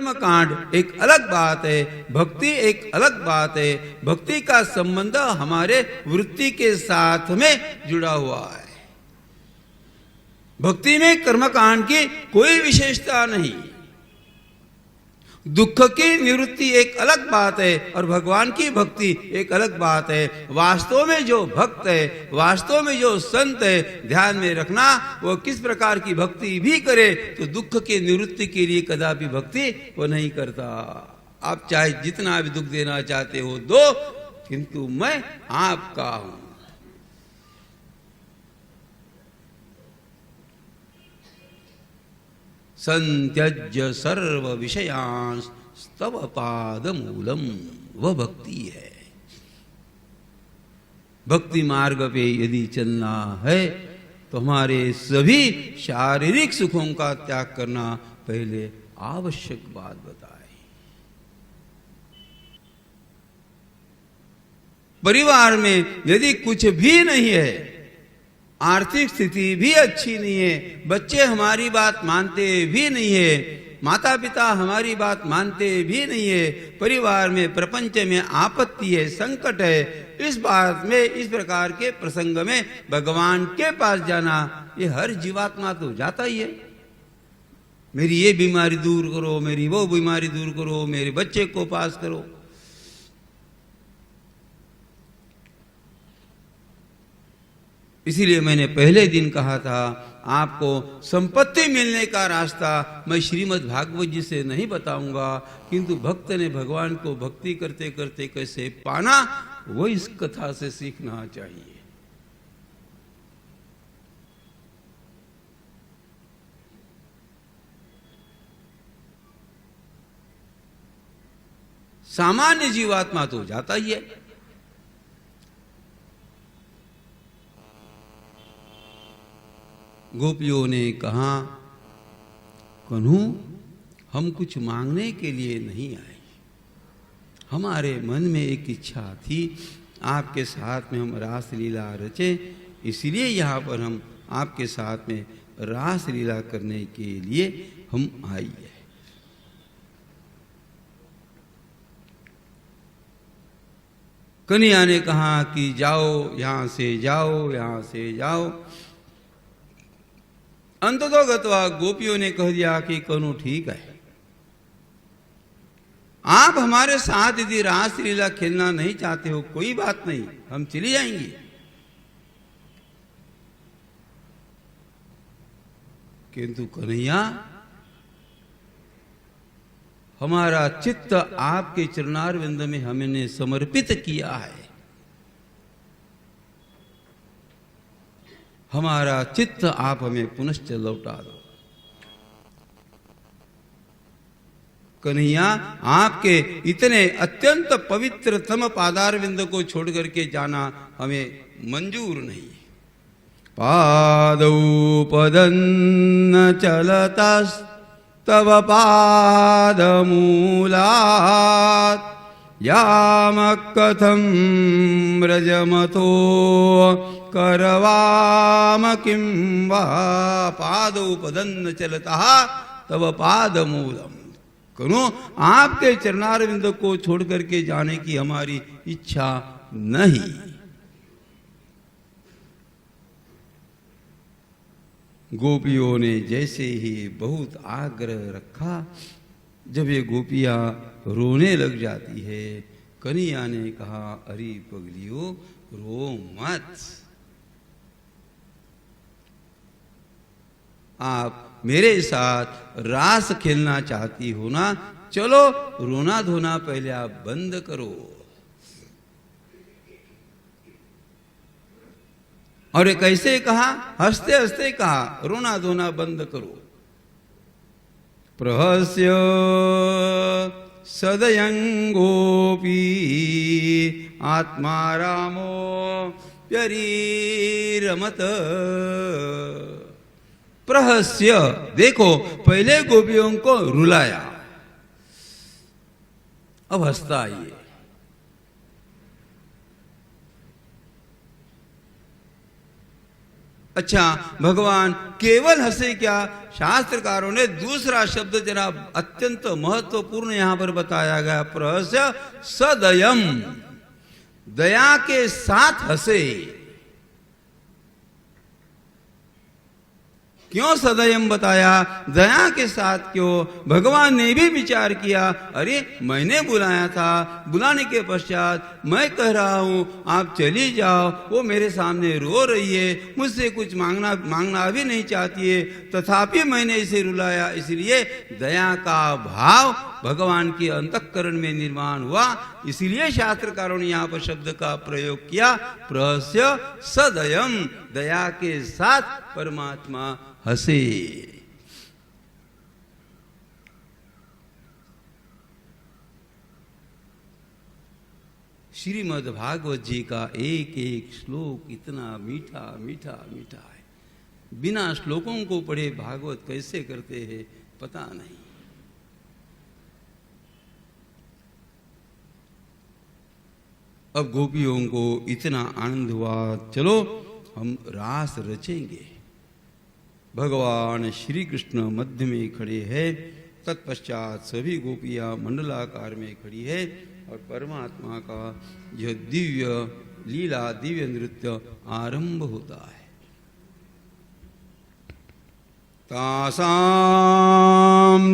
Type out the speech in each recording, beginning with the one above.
कर्म कांड एक अलग बात है, भक्ति एक अलग बात है। भक्ति का संबंध हमारे वृत्ति के साथ में जुड़ा हुआ है। भक्ति में कर्मकांड की कोई विशेषता नहीं। दुख की निवृत्ति एक अलग बात है और भगवान की भक्ति एक अलग बात है। वास्तव में जो भक्त है, वास्तव में जो संत है, ध्यान में रखना, वो किस प्रकार की भक्ति भी करे तो दुख की निवृत्ति के लिए कदापि भक्ति वो नहीं करता। आप चाहे जितना भी दुख देना चाहते हो दो, किंतु मैं आपका हूं। संत्यज्य सर्व विषयांस तव पाद मूलम, वह भक्ति है। भक्ति मार्ग पे यदि चलना है तो हमारे सभी शारीरिक सुखों का त्याग करना पहले आवश्यक बात बताए। परिवार में यदि कुछ भी नहीं है, आर्थिक स्थिति भी अच्छी नहीं है, बच्चे हमारी बात मानते भी नहीं है, माता पिता हमारी बात मानते भी नहीं है, परिवार में प्रपंच में आपत्ति है, संकट है, इस बात में, इस प्रकार के प्रसंग में भगवान के पास जाना, ये हर जीवात्मा तो जाता ही है। मेरी ये बीमारी दूर करो, मेरी वो बीमारी दूर करो, मेरे बच्चे को पास करो। इसीलिए मैंने पहले दिन कहा था, आपको संपत्ति मिलने का रास्ता मैं श्रीमद् भागवत जी से नहीं बताऊंगा, किंतु भक्त ने भगवान को भक्ति करते करते कैसे पाना, वो इस कथा से सीखना चाहिए। सामान्य जीवात्मा तो जाता ही है। गोपियों ने कहा, कन्हू हम कुछ मांगने के लिए नहीं आए, हमारे मन में एक इच्छा थी, आपके साथ में हम रास लीला रचे, इसलिए यहाँ पर हम आपके साथ में रास लीला करने के लिए हम आई है। कन्हैया ने कहा कि जाओ, यहां से जाओ, यहां से जाओ। अंततो गत्वा गोपियों ने कह दिया कि कन्हू ठीक है, आप हमारे साथ यदि रास लीला खेलना नहीं चाहते हो कोई बात नहीं, हम चली जाएंगी। किंतु कन्हैया, हमारा चित्त आपके चरणारविंद में हमने समर्पित किया है, हमारा चित्त आप हमें पुनश्च लौटा दो। कन्हैया, आपके इतने अत्यंत पवित्रतम पादारविंद को छोड़ करके जाना हमें मंजूर नहीं। पादौ पदन्न चलतस्तव पाद मूलात् याम कथम व्रजमतो करवाम किं वा। पादौ पदन्न चलता तव पाद मूलम। करो, आपके चरणारविंद को छोड़ करके जाने की हमारी इच्छा नहीं। गोपियों ने जैसे ही बहुत आग्रह रखा, जब ये गोपियां रोने लग जाती है, कन्हैया ने कहा, अरे पगलियो रो मत, आप मेरे साथ रास खेलना चाहती हो ना, चलो रोना धोना पहले आप बंद करो। और कैसे कहा? हंसते हंसते कहा, रोना धोना बंद करो। प्रहस्य सदयंगोपी आत्मा रामो प्यरीरमत। प्रहस्य, देखो पहले गोपियों को रुलाया, अब हंसता आइए। अच्छा, भगवान केवल हंसे क्या? शास्त्रकारों ने दूसरा शब्द जरा अत्यंत महत्वपूर्ण यहां पर बताया गया, प्रहस्य सदयम, दया के साथ हंसे। क्यों सदयम बताया? दया के साथ क्यों? भगवान ने भी विचार किया, अरे मैंने बुलाया था, बुलाने के पश्चात मैं कह रहा हूं आप चली जाओ, वो मेरे सामने रो रही है, मुझसे कुछ मांगना भी नहीं चाहती है, तथापि मैंने इसे रुलाया। इसलिए दया का भाव भगवान के अंतःकरण में निर्माण हुआ। इसलिए शास्त्रकारों ने यहां पर शब्द का प्रयोग किया, प्रहस्य सदयम, दया के साथ परमात्मा हंसे। श्रीमद् भागवत जी का एक एक श्लोक इतना मीठा मीठा मीठा है, बिना श्लोकों को पढ़े भागवत कैसे करते हैं पता नहीं। अब गोपियों को इतना आनंद हुआ, चलो हम रास रचेंगे। भगवान श्री कृष्ण मध्य में खड़े हैं, तत्पश्चात सभी गोपियां मंडलाकार में खड़ी है और परमात्मा का यह दिव्य लीला, दिव्य नृत्य आरंभ होता है। तासां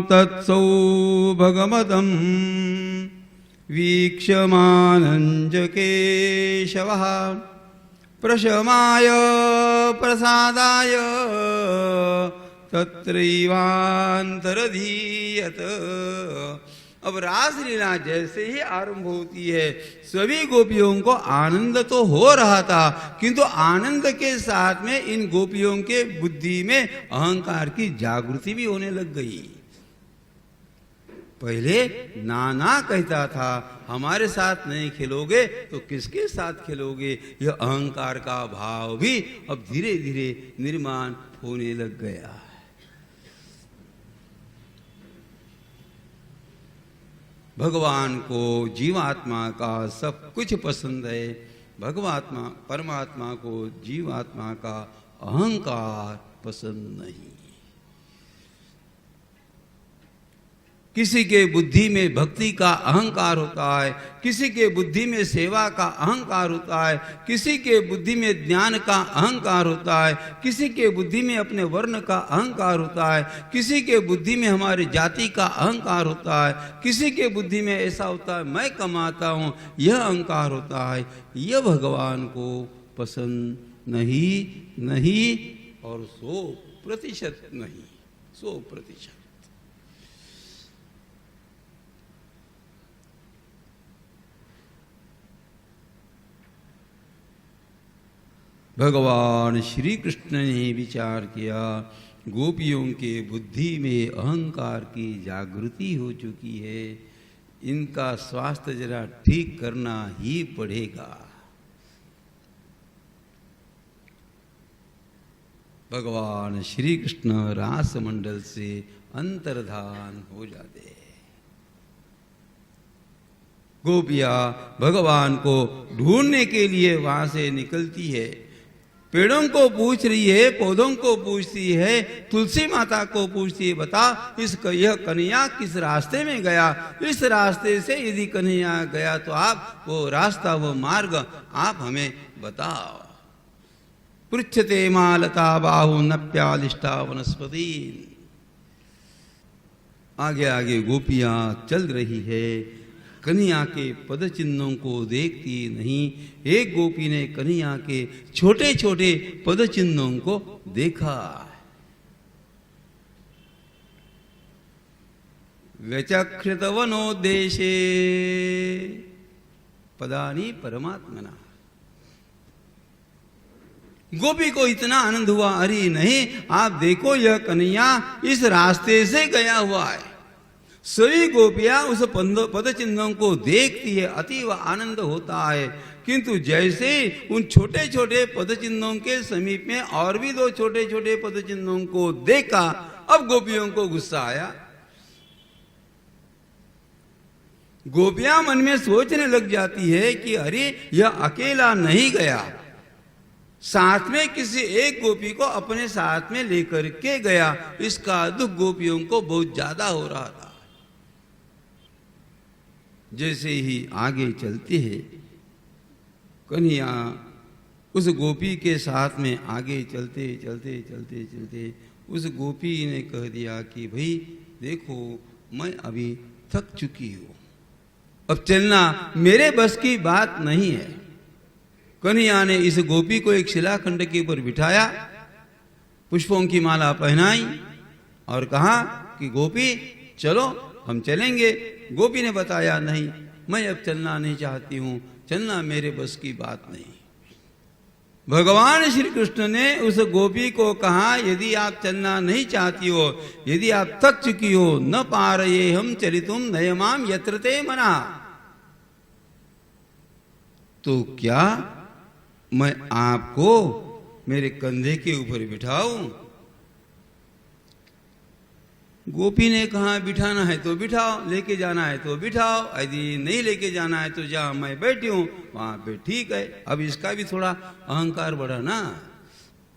तत्सौभगमदं वीक्षमानञ्च केशवः प्रशमाय प्रसादाय तत्रैवान्तरधीयत। अब रासलीला जैसे ही आरंभ होती है, सभी गोपियों को आनंद तो हो रहा था, किंतु आनंद के साथ में इन गोपियों के बुद्धि में अहंकार की जागृति भी होने लग गई। पहले नाना कहता था, हमारे साथ नहीं खेलोगे तो किसके साथ खेलोगे, यह अहंकार का भाव भी अब धीरे धीरे निर्माण होने लग गया। भगवान को जीवात्मा का सब कुछ पसंद है, भगवात्मा परमात्मा को जीवात्मा का अहंकार पसंद नहीं। किसी के बुद्धि में भक्ति का अहंकार होता है, किसी के बुद्धि में सेवा का अहंकार होता है, किसी के बुद्धि में ज्ञान का अहंकार होता है, किसी के बुद्धि में अपने वर्ण का अहंकार होता है, किसी के बुद्धि में हमारी जाति का अहंकार होता है, किसी के बुद्धि में ऐसा होता है मैं कमाता हूँ, यह अहंकार होता है। यह भगवान को पसंद नहीं और 100% नहीं, 100%। भगवान श्री कृष्ण ने विचार किया, गोपियों के बुद्धि में अहंकार की जागृति हो चुकी है, इनका स्वास्थ्य जरा ठीक करना ही पड़ेगा। भगवान श्री कृष्ण रास मंडल से अंतर्धान हो जाते हैं। गोपियां भगवान को ढूंढने के लिए वहां से निकलती है, पेड़ों को पूछ रही है, पौधों को पूछती है, तुलसी माता को पूछती है, बता यह कन्हैया किस रास्ते में गया, इस रास्ते से यदि कन्हैया गया तो आप वो रास्ता, वो मार्ग आप हमें बताओ। पृच्छते मालता बाहु नप्यालिष्टा वनस्पति। आगे आगे गोपियां चल रही है, कन्हैया के पद चिन्हों को देखती नहीं। एक गोपी ने कन्हैया के छोटे छोटे पद चिन्हों को देखा। व्यचक्षत वनोदेशे पदानी परमात्मना। गोपी को इतना आनंद हुआ, अरे नहीं आप देखो यह कन्हैया इस रास्ते से गया हुआ है। सभी गोपियां उस पद चिन्हों को देखती है, अतीव आनंद होता है। किंतु जैसे उन छोटे छोटे पद चिन्हों के समीप में और भी 2 छोटे छोटे पद चिन्हों को देखा, अब गोपियों को गुस्सा आया। गोपियां मन में सोचने लग जाती है कि अरे यह अकेला नहीं गया, साथ में किसी एक गोपी को अपने साथ में लेकर के गया। इसका दुख गोपियों को बहुत ज्यादा हो रहा था। जैसे ही आगे चलते हैं, कन्हैया उस गोपी के साथ में आगे चलते चलते चलते चलते उस गोपी ने कह दिया कि भाई देखो, मैं अभी थक चुकी हूं, अब चलना मेरे बस की बात नहीं है। कन्हैया ने इस गोपी को एक शिलाखंड के ऊपर बिठाया, पुष्पों की माला पहनाई और कहा कि गोपी चलो, हम चलेंगे। गोपी ने बताया नहीं, मैं अब चलना नहीं चाहती हूं, चलना मेरे बस की बात नहीं। भगवान श्री कृष्ण ने उस गोपी को कहा, यदि आप चलना नहीं चाहती हो, यदि आप थक चुकी हो, न पारये हम चलितुम नयमाम यत्र ते मना, तो क्या मैं आपको मेरे कंधे के ऊपर बिठाऊं? गोपी ने कहा, बिठाना है तो बिठाओ, लेके जाना है तो बिठाओ, यदि नहीं लेके जाना है तो जहां मैं बैठी हूं वहां पे ठीक है। अब इसका भी थोड़ा अहंकार बढ़ा ना,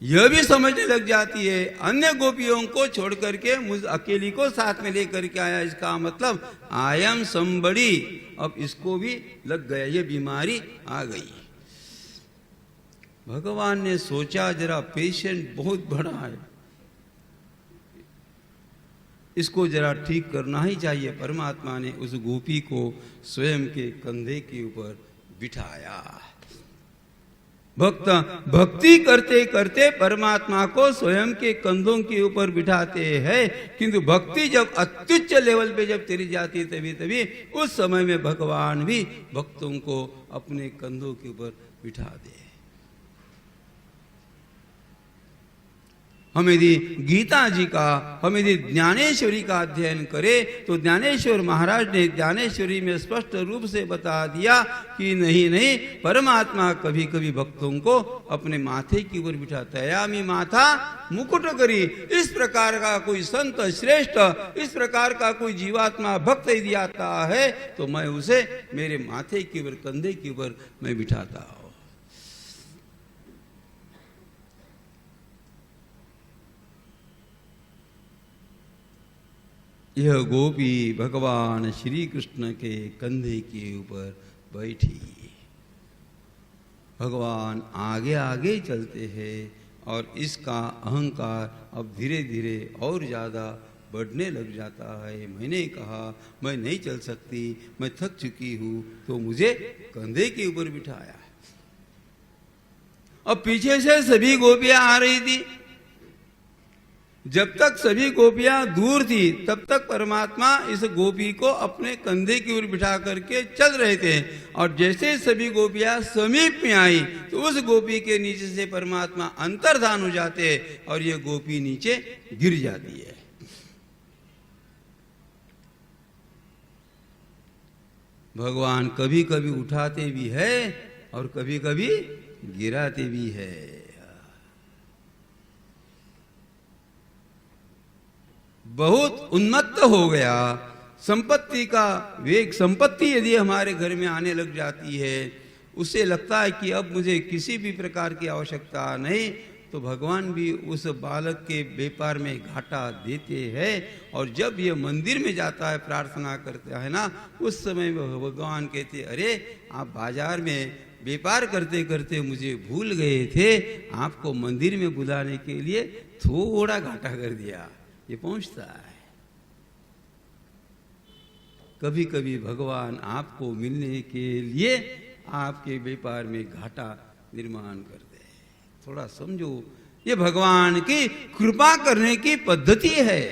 यह भी समझने लग जाती है अन्य गोपियों को छोड़ करके मुझ अकेली को साथ में लेकर के आया, इसका मतलब आई एम समबडी। अब इसको भी लग गया, ये बीमारी आ गई। भगवान ने सोचा जरा पेशेंट बहुत बड़ा है, इसको जरा ठीक करना ही चाहिए। परमात्मा ने उस गोपी को स्वयं के कंधे के ऊपर बिठाया। भक्त भक्ति करते करते परमात्मा को स्वयं के कंधों के ऊपर बिठाते हैं, किंतु भक्ति जब अत्युच्च लेवल पे जब चली जाती है तभी तभी उस समय में भगवान भी भक्तों को अपने कंधों के ऊपर बिठा दे। हम यदि गीता जी का, हम यदि ज्ञानेश्वरी का अध्ययन करें तो ज्ञानेश्वर महाराज ने ज्ञानेश्वरी में स्पष्ट रूप से बता दिया कि नहीं नहीं, परमात्मा कभी कभी भक्तों को अपने माथे के ऊपर बिठाता है। यामी माथा मुकुट करी, इस प्रकार का कोई संत श्रेष्ठ, इस प्रकार का कोई जीवात्मा भक्त यदि आता है तो मैं उसे मेरे माथे के ऊपर, कंधे के ऊपर मैं बिठाता हूं। यह गोपी भगवान श्री कृष्ण के कंधे के ऊपर बैठी। भगवान आगे आगे चलते हैं और इसका अहंकार अब धीरे धीरे और ज़्यादा बढ़ने लग जाता है। मैंने कहा मैं नहीं चल सकती, मैं थक चुकी हूँ, तो मुझे कंधे के ऊपर बिठाया। अब पीछे से सभी गोपियां आ रही थी। जब तक सभी गोपियां दूर थी तब तक परमात्मा इस गोपी को अपने कंधे की ओर बिठा करके चल रहे थे, और जैसे सभी गोपियां समीप में आई तो उस गोपी के नीचे से परमात्मा अंतर्धान हो जाते और ये गोपी नीचे गिर जाती है। भगवान कभी कभी उठाते भी है और कभी कभी गिराते भी है। बहुत उन्मत्त हो गया। संपत्ति का वेग, संपत्ति यदि हमारे घर में आने लग जाती है, उससे लगता है कि अब मुझे किसी भी प्रकार की आवश्यकता नहीं, तो भगवान भी उस बालक के व्यापार में घाटा देते हैं। और जब ये मंदिर में जाता है, प्रार्थना करता है ना, उस समय में भगवान कहते, अरे आप बाजार में व्यापार करते करते मुझे भूल गए थे, आपको मंदिर में बुलाने के लिए थोड़ा घाटा कर दिया। ये पहुंचता है। कभी कभी भगवान आपको मिलने के लिए आपके व्यापार में घाटा निर्माण करते हैं। थोड़ा समझो, ये भगवान की कृपा करने की पद्धति है।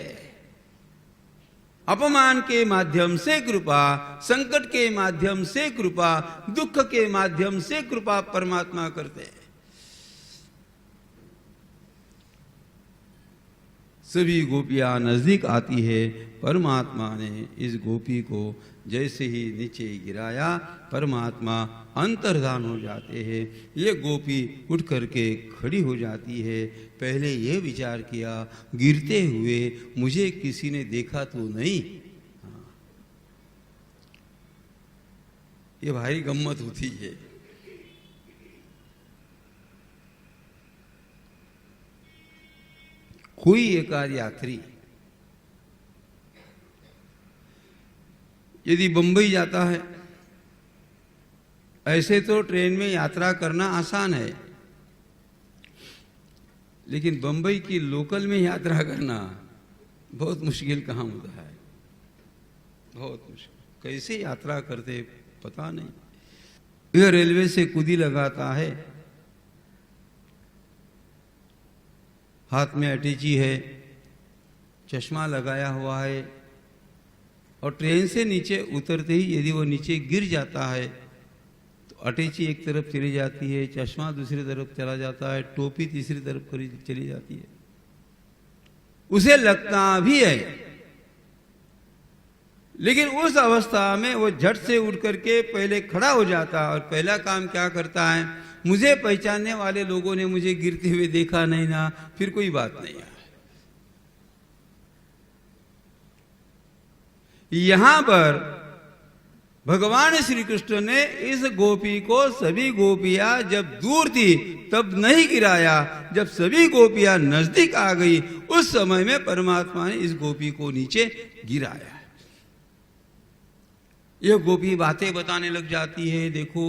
अपमान के माध्यम से कृपा, संकट के माध्यम से कृपा, दुख के माध्यम से कृपा परमात्मा करते हैं। सभी गोपियां नजदीक आती है। परमात्मा ने इस गोपी को जैसे ही नीचे गिराया, परमात्मा अंतर्धान हो जाते हैं। ये गोपी उठ करके खड़ी हो जाती है। पहले ये विचार किया, गिरते हुए मुझे किसी ने देखा तो नहीं। ये भारी गम्मत होती है। कोई एकाध यात्री यदि बंबई जाता है, ऐसे तो ट्रेन में यात्रा करना आसान है, लेकिन बंबई की लोकल में यात्रा करना बहुत मुश्किल काम होता है, बहुत मुश्किल। कैसे यात्रा करते पता नहीं। यह रेलवे से कूदी लगाता है, हाथ में अटैची है, चश्मा लगाया हुआ है, और ट्रेन से नीचे उतरते ही यदि वो नीचे गिर जाता है तो अटैची एक तरफ चली जाती है, चश्मा दूसरी तरफ चला जाता है, टोपी तीसरी तरफ चली जाती है। उसे लगता भी है, लेकिन उस अवस्था में वो झट से उठ करके पहले खड़ा हो जाता है और पहला काम क्या करता है, मुझे पहचानने वाले लोगों ने मुझे गिरते हुए देखा नहीं ना, फिर कोई बात नहीं है। यहां पर भगवान श्री कृष्ण ने इस गोपी को, सभी गोपियां जब दूर थी तब नहीं गिराया, जब सभी गोपियां नजदीक आ गई उस समय में परमात्मा ने इस गोपी को नीचे गिराया। यह गोपी बातें बताने लग जाती है, देखो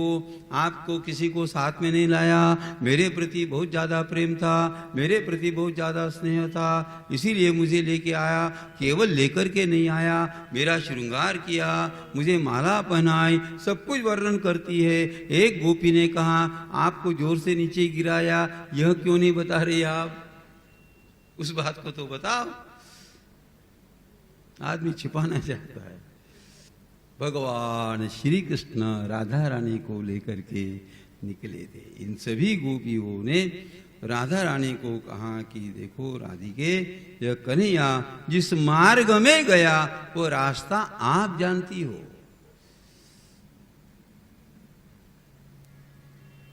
आपको किसी को साथ में नहीं लाया, मेरे प्रति बहुत ज़्यादा प्रेम था, मेरे प्रति बहुत ज़्यादा स्नेह था, इसीलिए मुझे लेके आया। केवल लेकर के नहीं आया, मेरा श्रृंगार किया, मुझे माला पहनाई, सब कुछ वर्णन करती है। एक गोपी ने कहा आपको जोर से नीचे गिराया, यह क्यों नहीं बता रही आप? उस बात को तो बताओ। आदमी छिपाना चाहता है। भगवान श्री कृष्ण राधा रानी को लेकर के निकले थे। इन सभी गोपियों ने राधा रानी को कहा कि देखो राधिके, यह कन्हैया जिस मार्ग में गया वो रास्ता आप जानती हो।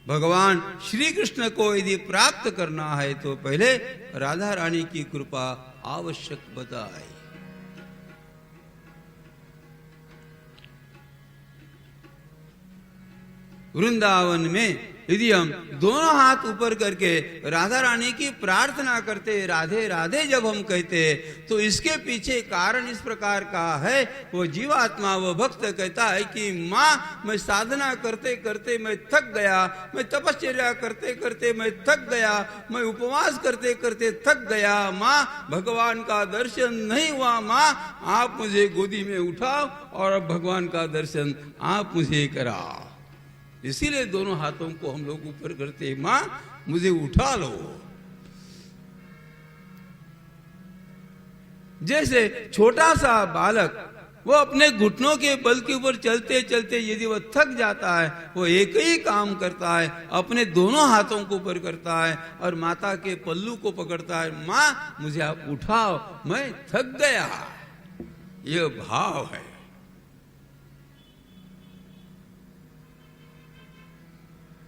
भगवान श्री कृष्ण को यदि प्राप्त करना है तो पहले राधा रानी की कृपा आवश्यक बताए। वृंदावन में यदि हम दोनों हाथ ऊपर करके राधा रानी की प्रार्थना करते, राधे राधे जब हम कहते, तो इसके पीछे कारण इस प्रकार का है। वो जीवात्मा, वो भक्त कहता है कि माँ मैं साधना करते करते मैं थक गया, मैं तपश्चर्या करते करते मैं थक गया, मैं उपवास करते करते थक गया, माँ भगवान का दर्शन नहीं हुआ, माँ आप मुझे गोदी में उठाओ और अब भगवान का दर्शन आप मुझे कराओ। इसीलिए दोनों हाथों को हम लोग ऊपर करते, मां मुझे उठा लो। जैसे छोटा सा बालक वो अपने घुटनों के बल के ऊपर चलते चलते यदि वह थक जाता है, वो एक ही काम करता है, अपने दोनों हाथों को ऊपर करता है और माता के पल्लू को पकड़ता है, मां मुझे आप उठाओ, मैं थक गया। यह भाव है।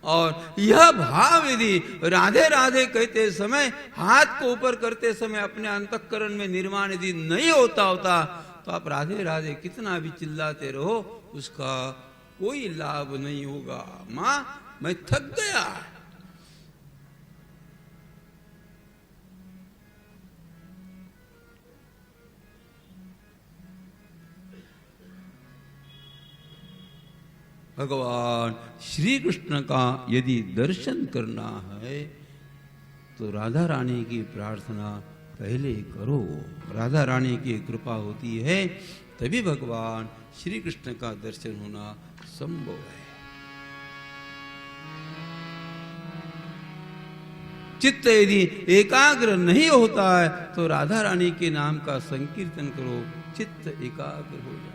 और यह भाव यदि राधे राधे कहते समय, हाथ को ऊपर करते समय अपने अंतःकरण में निर्माण यदि नहीं होता तो आप राधे राधे कितना भी चिल्लाते रहो, उसका कोई लाभ नहीं होगा। मां मैं थक गया। भगवान श्री कृष्ण का यदि दर्शन करना है तो राधा रानी की प्रार्थना पहले करो। राधा रानी की कृपा होती है तभी भगवान श्री कृष्ण का दर्शन होना संभव है। चित्त यदि एकाग्र नहीं होता है तो राधा रानी के नाम का संकीर्तन करो, चित्त एकाग्र हो जाए।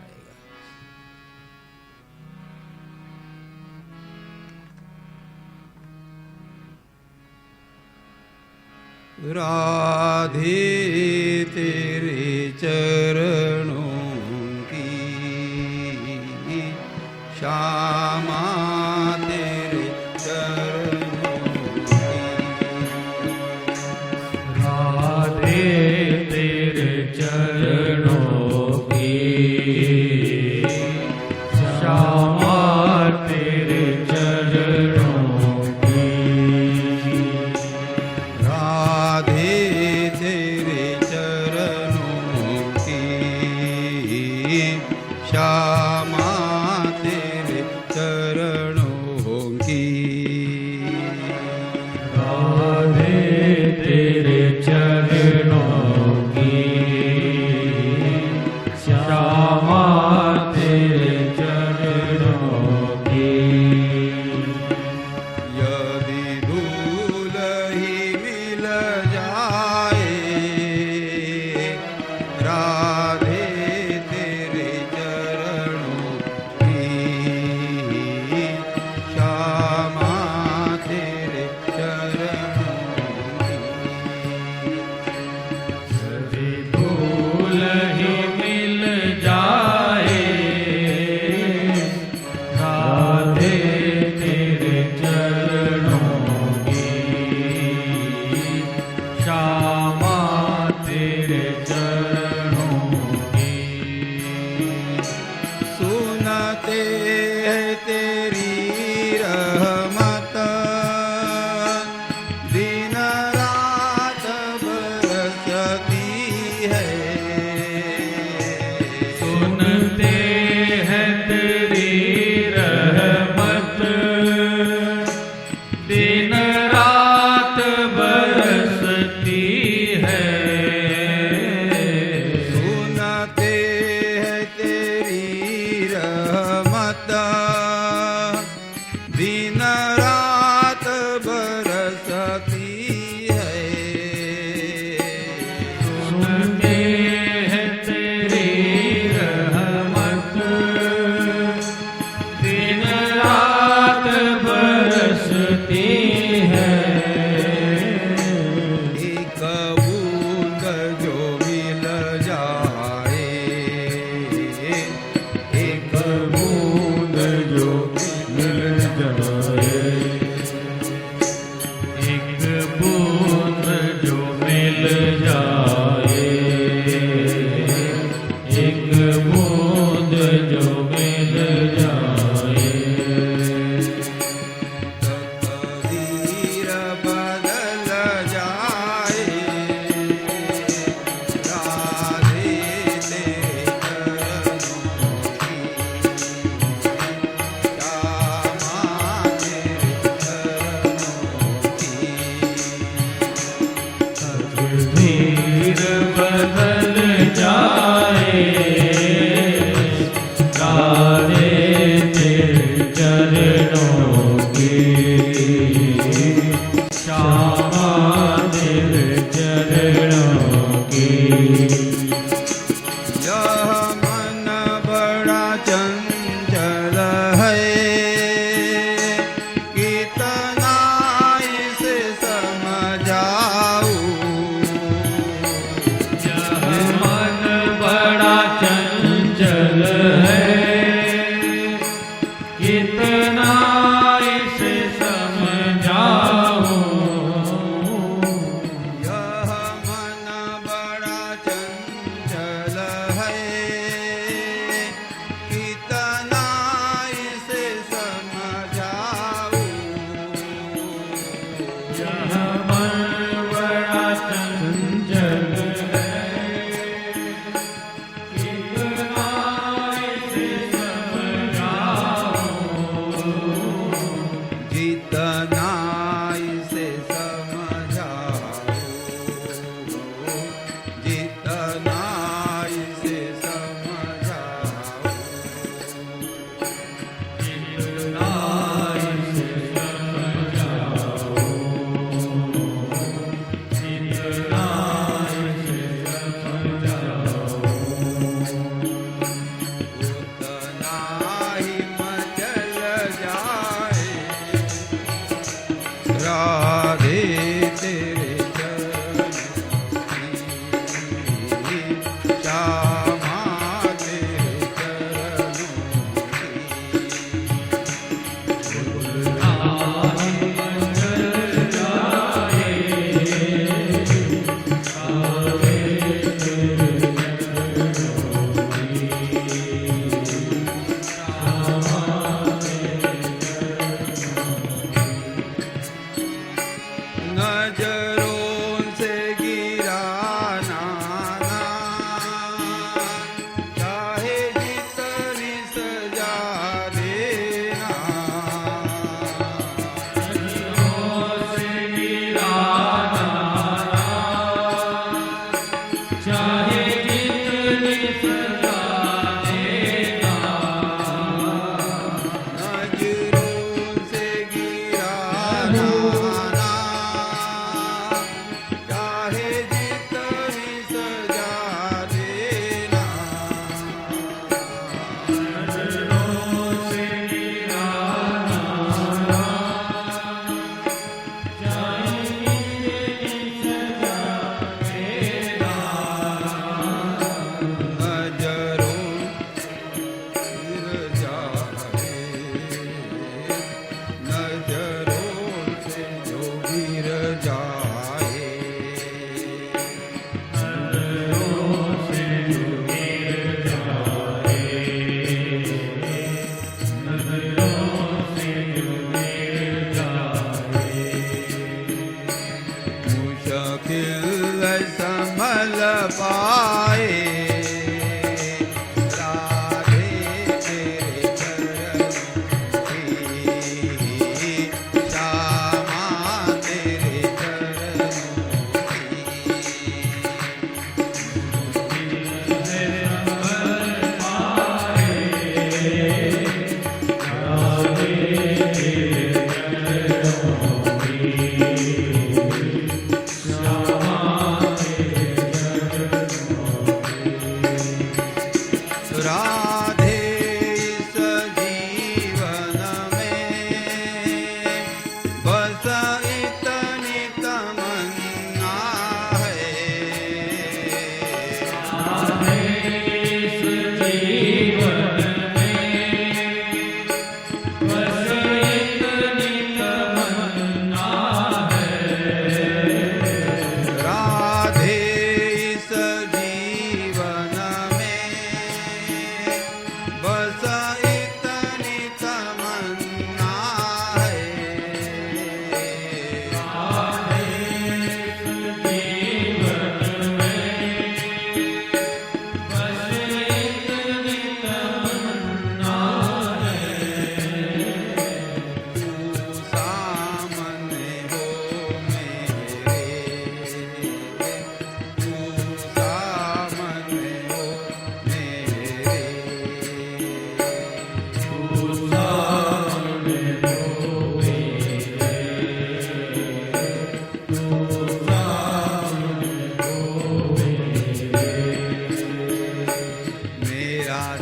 राधे तेरे चरणों की श्यामा, तेरे चरणों की राधे तेरे चरणों की श्यामा, तेरे चरणों की। राधे तेरे श्यामा तेरे चरणों की। राधे तेरे चरणों की, श्यामा तेरे चरणों की। यदि धूल ही मिल जाए राधे तेरे चरणों की, श्यामा तेरे चरणों की। यदि धूल ही मिल जाए राधे तेरे चरणों की, श्यामा तेरे चरणों की। सुनते हैं तेरी रहमत दिन रात बरसती है। सुनते हैं तेरी रहमत दिन रात बरसती है। सुनते हैं तेरी रहमत दिन रात बरसती है। सुनते हैं तेरी रहमत दिन रात बरसती है। एक बूंद जो मिल जाए एक बूंद जो मिल जाए, एक बूंद जो मिल जाए, एक बूंद जो मिल जाए। तकदीर बदल जाए राधे तेरे चरणों की, श्यामा तेरे चरणों की। तकदीर बदल जाए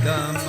दम